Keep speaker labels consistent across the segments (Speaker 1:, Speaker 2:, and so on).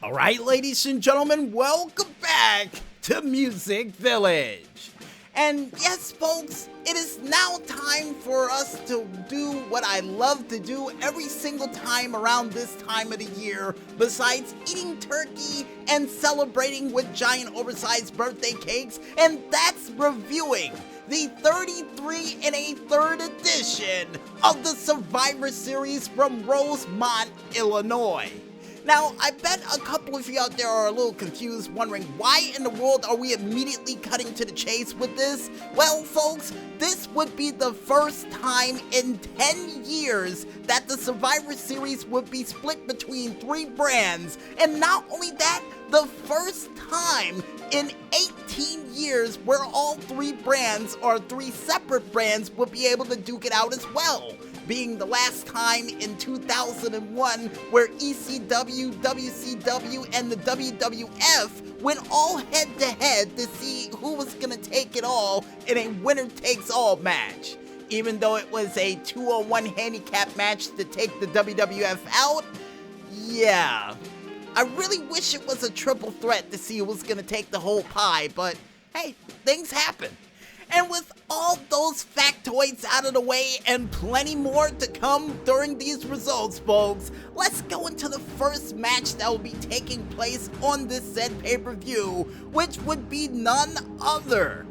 Speaker 1: Alright, ladies and gentlemen, welcome back to MusicVillage. And yes, folks, it is now time for us to do what I love to do every single time around this time of the year, besides eating turkey and celebrating with giant oversized birthday cakes, and that's reviewing the 33 1/3 edition of the Survivor Series from Rosemont, Illinois. Now, I bet a couple of you out there are a little confused, wondering why in the world are we immediately cutting to the chase with this? Well, folks, this would be the first time in 10 years that the Survivor Series would be split between 3 brands, and not only that, the first time in 18 years where all 3 brands or 3 separate brands would be able to duke it out as well, being the last time in 2001 where ECW, WCW, and the WWF went all head-to-head to see who was gonna take it all in a winner-takes-all match. Even though it was a 2-on-1 handicap match to take the WWF out, yeah. I really wish it was a triple threat to see who was gonna take the whole pie, but hey, things happen. And with all those factoids out of the way and plenty more to come during these results, folks, let's go into the first match that will be taking place on this said pay-per-view, which would be none other.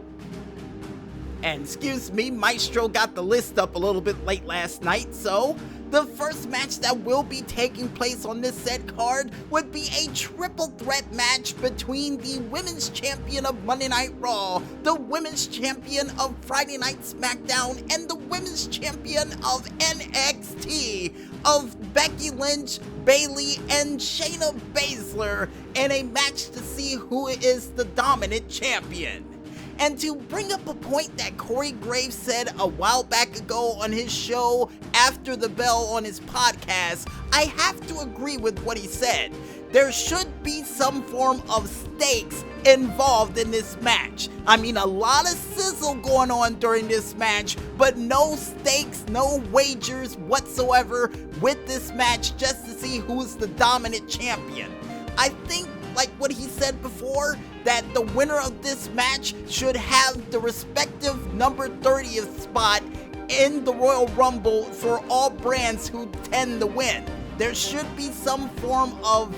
Speaker 1: And excuse me, Maestro got the list up a little bit late last night, so the first match that will be taking place on this said card would be a triple threat match between the Women's Champion of Monday Night Raw, the Women's Champion of Friday Night Smackdown, and the Women's Champion of NXT of Becky Lynch, Bayley, and Shayna Baszler in a match to see who is the dominant champion. And to bring up a point that Corey Graves said a while back ago on his show After the Bell on his podcast, I have to agree with what he said. There should be some form of stakes involved in this match. I mean, a lot of sizzle going on during this match, but no stakes, no wagers whatsoever with this match just to see who's the dominant champion. I think, like what he said before, that the winner of this match should have the respective number 30th spot in the Royal Rumble for all brands who tend to win. There should be some form of,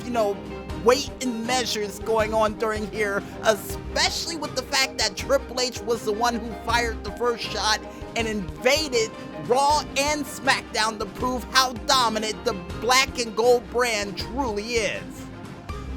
Speaker 1: weight and measures going on during here, especially with the fact that Triple H was the one who fired the first shot and invaded Raw and SmackDown to prove how dominant the black and gold brand truly is.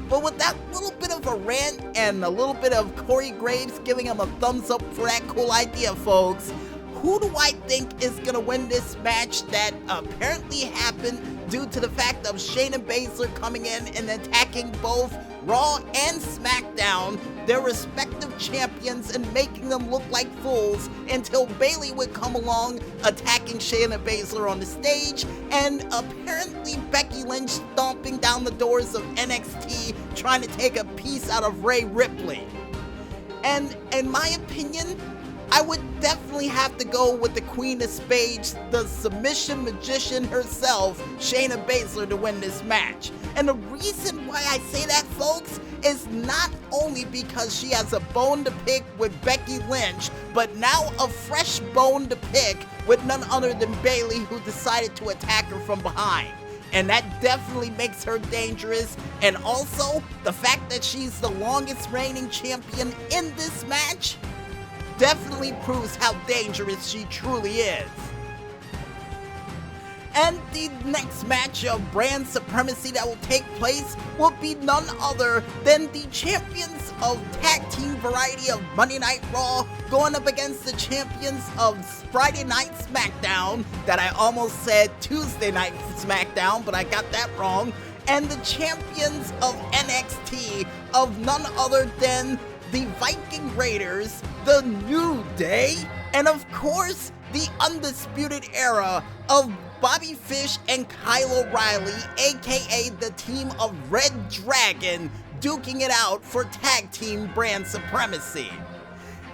Speaker 1: But with that little bit of a rant and a little bit of Corey Graves giving him a thumbs up for that cool idea, folks, who do I think is going to win this match that apparently happened due to the fact of Shayna Baszler coming in and attacking both Raw and SmackDown, their respective champions, and making them look like fools until Bayley would come along attacking Shayna Baszler on the stage, and apparently Becky Lynch stomping down the doors of NXT trying to take a piece out of Rhea Ripley. And in my opinion, I would definitely have to go with the Queen of Spades, the submission magician herself, Shayna Baszler, to win this match. And the reason why I say that, folks, is not only because she has a bone to pick with Becky Lynch, but now a fresh bone to pick with none other than Bayley, who decided to attack her from behind. And that definitely makes her dangerous, and also the fact that she's the longest reigning champion in this match definitely proves how dangerous she truly is. And the next match of brand supremacy that will take place will be none other than the champions of tag team variety of Monday Night Raw going up against the champions of Friday Night Smackdown, that I almost said Tuesday Night Smackdown, but I got that wrong, and the champions of NXT of none other than the Viking Raiders, the New Day, and of course, the Undisputed Era of Bobby Fish and Kyle O'Reilly, aka the team of Red Dragon, duking it out for tag team brand supremacy.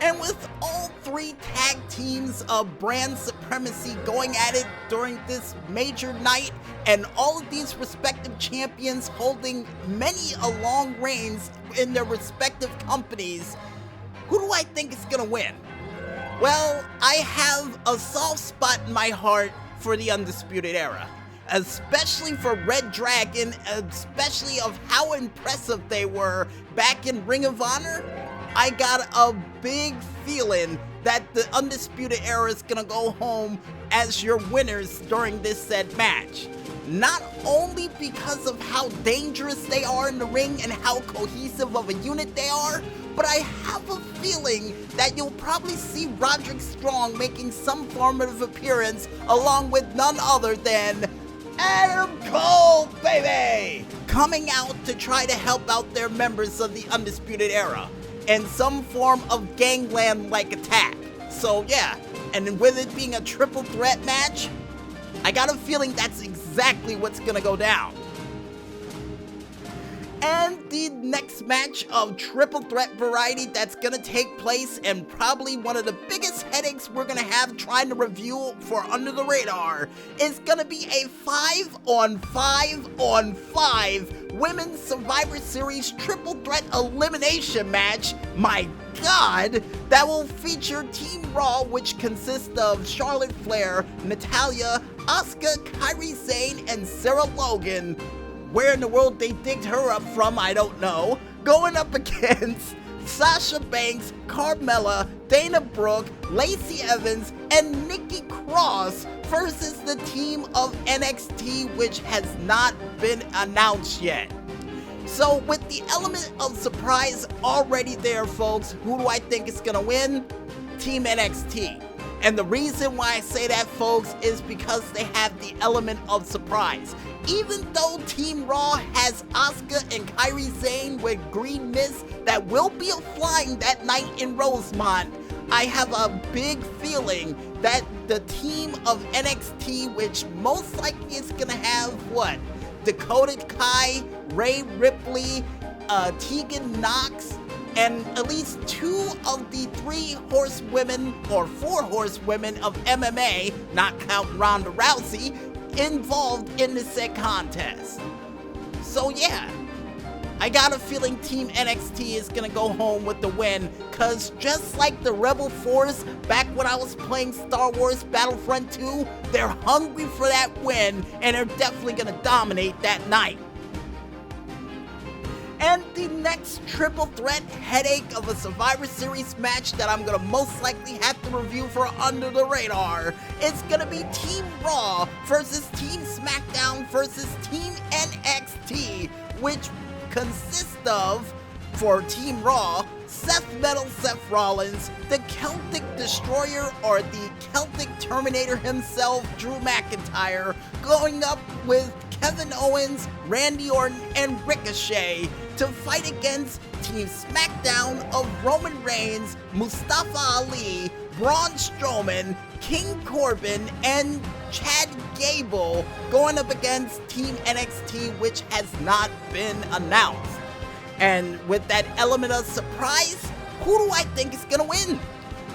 Speaker 1: And with all three tag teams of brand supremacy going at it during this major night, and all of these respective champions holding many a long reigns in their respective companies, who do I think is gonna win? Well, I have a soft spot in my heart for the Undisputed Era, especially for Red Dragon, especially of how impressive they were back in Ring of Honor. I got a big feeling that the Undisputed Era is gonna go home as your winners during this said match. Not only because of how dangerous they are in the ring and how cohesive of a unit they are, but I have a feeling that you'll probably see Roderick Strong making some form of appearance along with none other than Adam Cole, baby! Coming out to try to help out their members of the Undisputed Era in some form of gangland-like attack. So yeah, and with it being a triple threat match, I got a feeling that's exactly what's gonna go down. And the next match of triple threat variety that's gonna take place, and probably one of the biggest headaches we're gonna have trying to review for Under the Radar, is gonna be a 5-on-5-on-5 Women's Survivor Series triple threat elimination match. My God, that will feature Team Raw, which consists of Charlotte Flair, Natalya, Asuka, Kairi Sane, and Sarah Logan. Where in the world they digged her up from, I don't know. Going up against Sasha Banks, Carmella, Dana Brooke, Lacey Evans, and Nikki Cross versus the team of NXT, which has not been announced yet. So with the element of surprise already there, folks, who do I think is gonna win? Team NXT. And the reason why I say that, folks, is because they have the element of surprise. Even though Team Raw has Asuka and Kairi Sane with Green Mist that will be flying that night in Rosemont, I have a big feeling that the team of NXT, which most likely is gonna have what? Dakota Kai, Rhea Ripley, Tegan Knox, and at least 2 of the 3 horsewomen or 4 horsewomen of MMA, not counting Ronda Rousey, involved in the said contest. So yeah, I got a feeling Team NXT is gonna go home with the win, cause just like the Rebel Force back when I was playing Star Wars Battlefront 2, they're hungry for that win, and they're definitely gonna dominate that night. And the next triple threat headache of a Survivor Series match that I'm gonna most likely have to review for Under the Radar is gonna be Team Raw versus Team Smackdown versus Team NXT, which consists of, for Team Raw, Seth Rollins, the Celtic Destroyer or the Celtic Terminator himself, Drew McIntyre, going up with Kevin Owens, Randy Orton, and Ricochet to fight against Team Smackdown of Roman Reigns, Mustafa Ali, Braun Strowman, King Corbin, and Chad Gable, going up against Team NXT, which has not been announced. And with that element of surprise, who do I think is gonna win?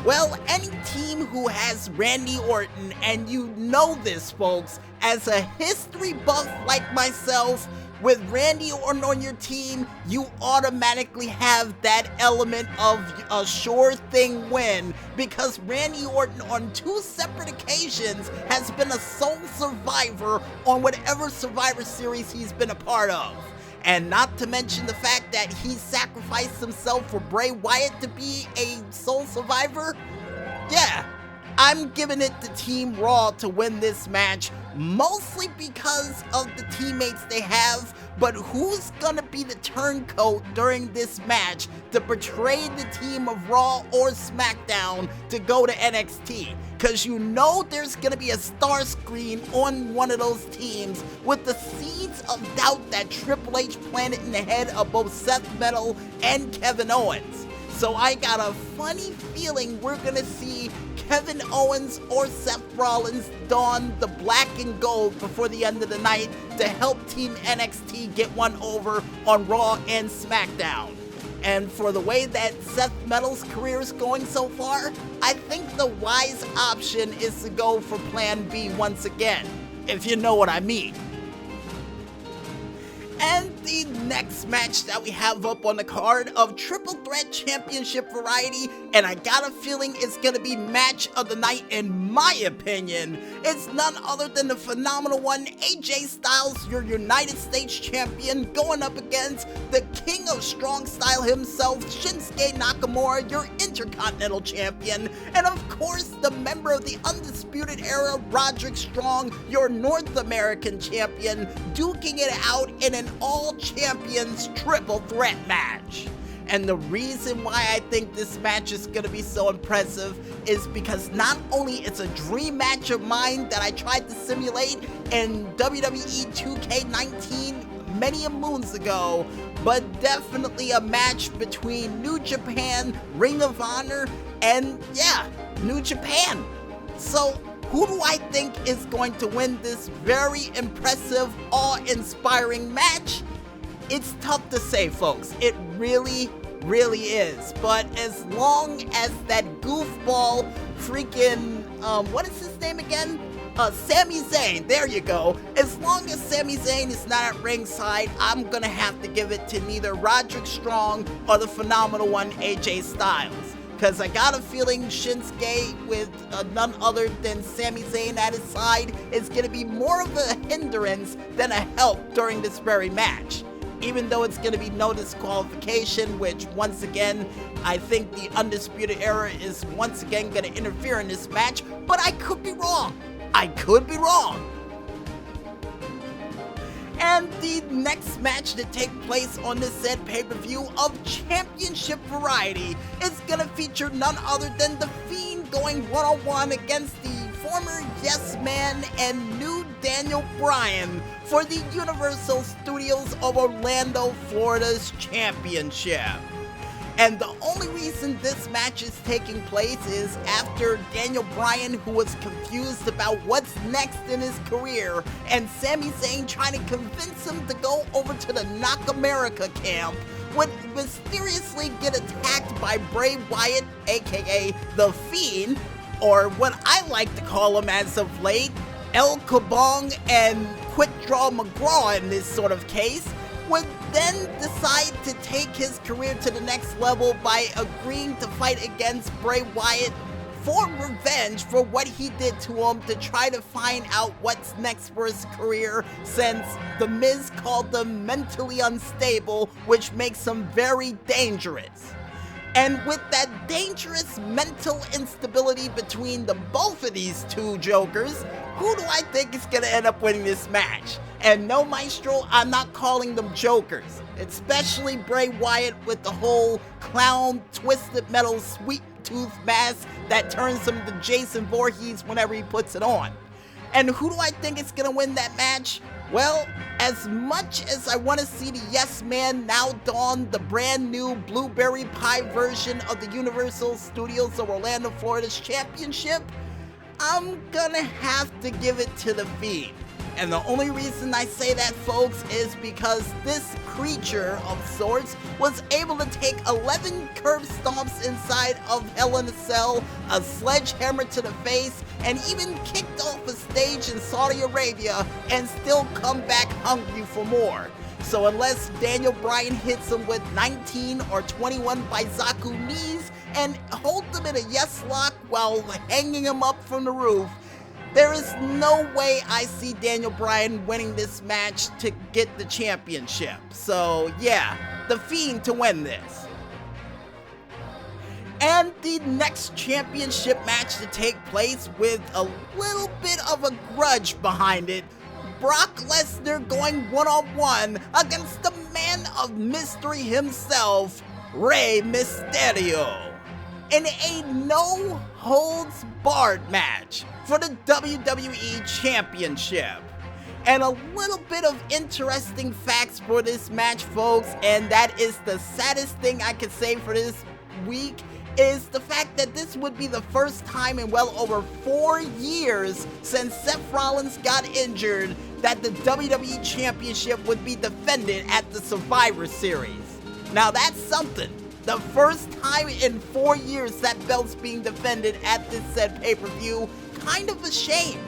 Speaker 1: Well, any team who has Randy Orton, and you know this, folks, as a history buff like myself, with Randy Orton on your team, you automatically have that element of a sure thing win, because Randy Orton on 2 separate occasions has been a sole survivor on whatever Survivor Series he's been a part of. And not to mention the fact that he sacrificed himself for Bray Wyatt to be a sole survivor. Yeah, I'm giving it to Team Raw to win this match, mostly because of the teammates they have, but who's gonna be the turncoat during this match to portray the team of Raw or SmackDown to go to NXT? Cause you know there's gonna be a star screen on one of those teams with the seeds of doubt that Triple H planted in the head of both Seth Metal and Kevin Owens. So I got a funny feeling we're gonna see Kevin Owens or Seth Rollins don the black and gold before the end of the night to help Team NXT get one over on Raw and SmackDown. And for the way that Seth Metal's career is going so far, I think the wise option is to go for Plan B once again, if you know what I mean. And the next match that we have up on the card of Triple Threat Championship Variety, and I got a feeling it's gonna be match of the night in my opinion, it's none other than the phenomenal one, AJ Styles, your United States Champion, going up against the King of Strong Style himself, Shinsuke Nakamura, your Intercontinental Champion, and of course the member of the Undisputed Era, Roderick Strong, your North American Champion, duking it out in an all-champions triple threat match. And the reason why I think this match is going to be so impressive is because not only it's a dream match of mine that I tried to simulate in WWE 2K19 many a moons ago, but definitely a match between New Japan, Ring of Honor, and yeah, New Japan. So who do I think is going to win this very impressive, awe-inspiring match? It's tough to say, folks. It really is. But as long as that goofball freaking, what is his name again? Sami Zayn, there you go. As long as Sami Zayn is not at ringside, I'm gonna have to give it to neither Roderick Strong or the phenomenal one, AJ Styles. Because I got a feeling Shinsuke with none other than Sami Zayn at his side is going to be more of a hindrance than a help during this very match. Even though it's going to be no disqualification, which once again, I think the Undisputed Era is once again going to interfere in this match, but I could be wrong. I could be wrong. And the next match to take place on this said pay-per-view of Championship Variety is gonna feature none other than The Fiend going one-on-one against the former Yes Man and new Daniel Bryan for the Universal Studios of Orlando, Florida's championship. And the only reason this match is taking place is after Daniel Bryan, who was confused about what's next in his career, and Sami Zayn trying to convince him to go over to the Nakamura camp, would mysteriously get attacked by Bray Wyatt, aka The Fiend, or what I like to call him as of late, El Kabong and Quick Draw McGraw in this sort of case, would then decide to take his career to the next level by agreeing to fight against Bray Wyatt for revenge for what he did to him, to try to find out what's next for his career, since The Miz called them mentally unstable, which makes him very dangerous. And with that dangerous mental instability between the both of these two jokers, who do I think is going to end up winning this match? And no, Maestro, I'm not calling them jokers, especially Bray Wyatt with the whole clown twisted metal sweet tooth mask that turns him to Jason Voorhees whenever he puts it on. And who do I think is going to win that match? Well, as much as I want to see the Yes Man now don the brand new blueberry pie version of the Universal Studios of Orlando, Florida's championship, I'm gonna have to give it to The Fiend. And the only reason I say that, folks, is because this creature of sorts was able to take 11 curb stomps inside of Hell in a Cell, a sledgehammer to the face, and even kicked off a stage in Saudi Arabia and still come back hungry for more. So unless Daniel Bryan hits him with 19 or 21 Baizaku knees and holds him in a yes lock while hanging him up from the roof, there is no way I see Daniel Bryan winning this match to get the championship. So yeah, The Fiend to win this. And the next championship match to take place with a little bit of a grudge behind it, Brock Lesnar going one-on-one against the man of mystery himself, Rey Mysterio, in a no-holds-barred match for the WWE Championship. And a little bit of interesting facts for this match, folks, and that is the saddest thing I could say for this week, is the fact that this would be the first time in well over 4 years since Seth Rollins got injured that the WWE Championship would be defended at the Survivor Series. Now that's something. The first time in 4 years that belt's being defended at this said pay-per-view, kind of a shame.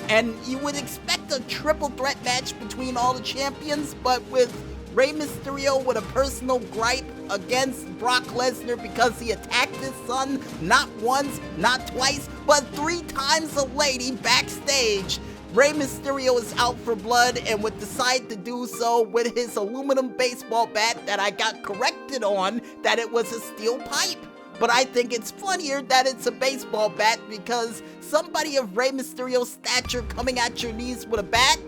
Speaker 1: And you would expect a triple threat match between all the champions, but with Rey Mysterio with a personal gripe against Brock Lesnar because he attacked his son not once, not twice, but 3 times a lady backstage. Rey Mysterio is out for blood and would decide to do so with his aluminum baseball bat that I got corrected on that it was a steel pipe. But I think it's funnier that it's a baseball bat because somebody of Rey Mysterio's stature coming at your knees with a bat?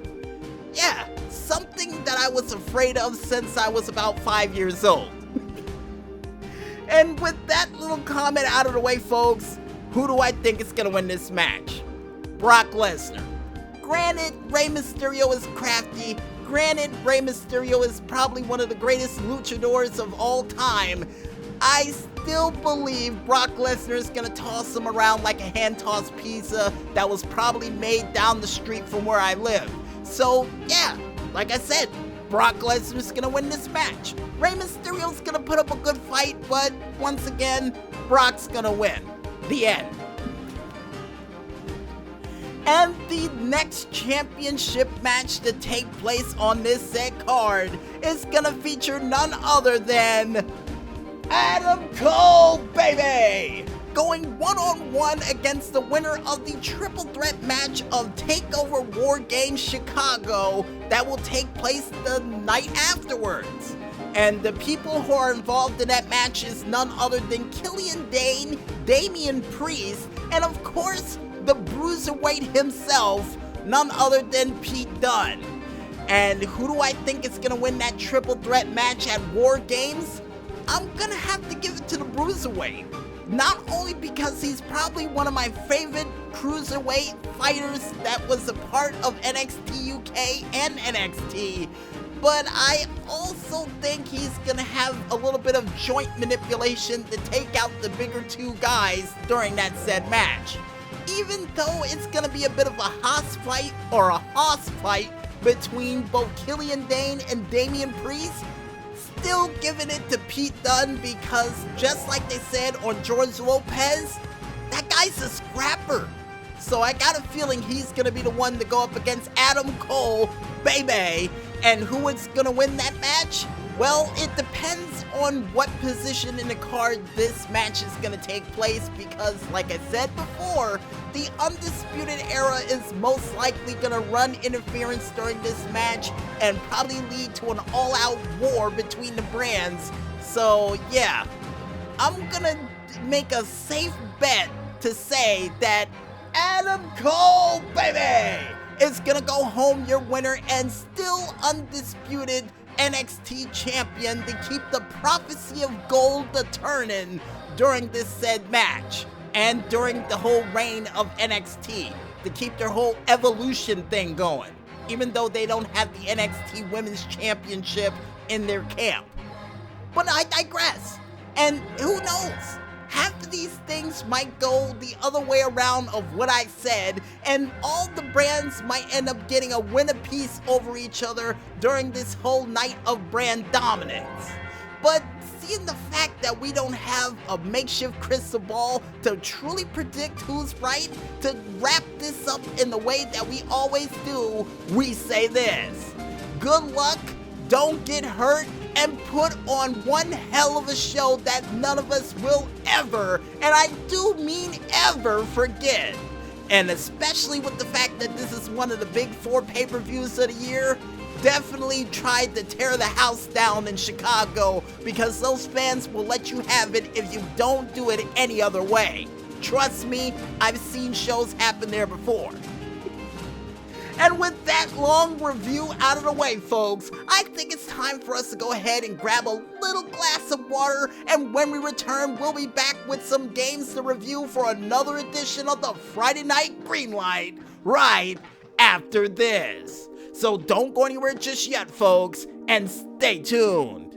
Speaker 1: Yeah, something that I was afraid of since I was about 5 years old. And with that little comment out of the way, folks, who do I think is gonna win this match? Brock Lesnar. Granted, Rey Mysterio is crafty. Granted, Rey Mysterio is probably one of the greatest luchadors of all time. I still believe Brock Lesnar is gonna toss him around like a hand-tossed pizza that was probably made down the street from where I live. So, yeah, like I said, Brock Lesnar's gonna win this match. Rey Mysterio's gonna put up a good fight, but once again, Brock's gonna win. The end. And the next championship match to take place on this said card is gonna feature none other than Adam Cole, baby! Going one-on-one against the winner of the triple threat match of TakeOver War Games Chicago that will take place the night afterwards. And the people who are involved in that match is none other than Killian Dane, Damian Priest, and of course, the Bruiserweight himself, none other than Pete Dunne. And who do I think is gonna win that triple threat match at War Games? I'm gonna have to give it to the Bruiserweight. Not only because he's probably one of my favorite cruiserweight fighters that was a part of NXT UK and NXT, but I also think he's gonna have a little bit of joint manipulation to take out the bigger 2 guys during that said match. Even though it's gonna be a bit of a hoss fight or a hoss fight between both Killian Dane and Damian Priest, still giving it to Pete Dunne because just like they said on George Lopez, that guy's a scrapper. So I got a feeling he's gonna be the one to go up against Adam Cole, baby. And who is gonna win that match? Well, it depends on what position in the card this match is gonna take place because, like I said before, the Undisputed Era is most likely gonna run interference during this match and probably lead to an all-out war between the brands. So, yeah, I'm gonna make a safe bet to say that Adam Cole, baby, is gonna go home your winner and still undisputed NXT champion to keep the prophecy of gold a-turning during this said match and during the whole reign of NXT to keep their whole evolution thing going, even though they don't have the NXT Women's Championship in their camp. But I digress, and who knows? Half of these things might go the other way around of what I said, and all the brands might end up getting a win apiece over each other during this whole night of brand dominance. But seeing the fact that we don't have a makeshift crystal ball to truly predict who's right, to wrap this up in the way that we always do, we say this: good luck, don't get hurt, and put on one hell of a show that none of us will ever, and I do mean ever, forget. And especially with the fact that this is one of the big 4 pay-per-views of the year, definitely tried to tear the house down in Chicago because those fans will let you have it if you don't do it any other way. Trust me, I've seen shows happen there before. And with that long review out of the way, folks, I think it's time for us to go ahead and grab a little glass of water, and when we return, we'll be back with some games to review for another edition of the Friday Night Greenlight, right after this. So don't go anywhere just yet, folks, and stay tuned.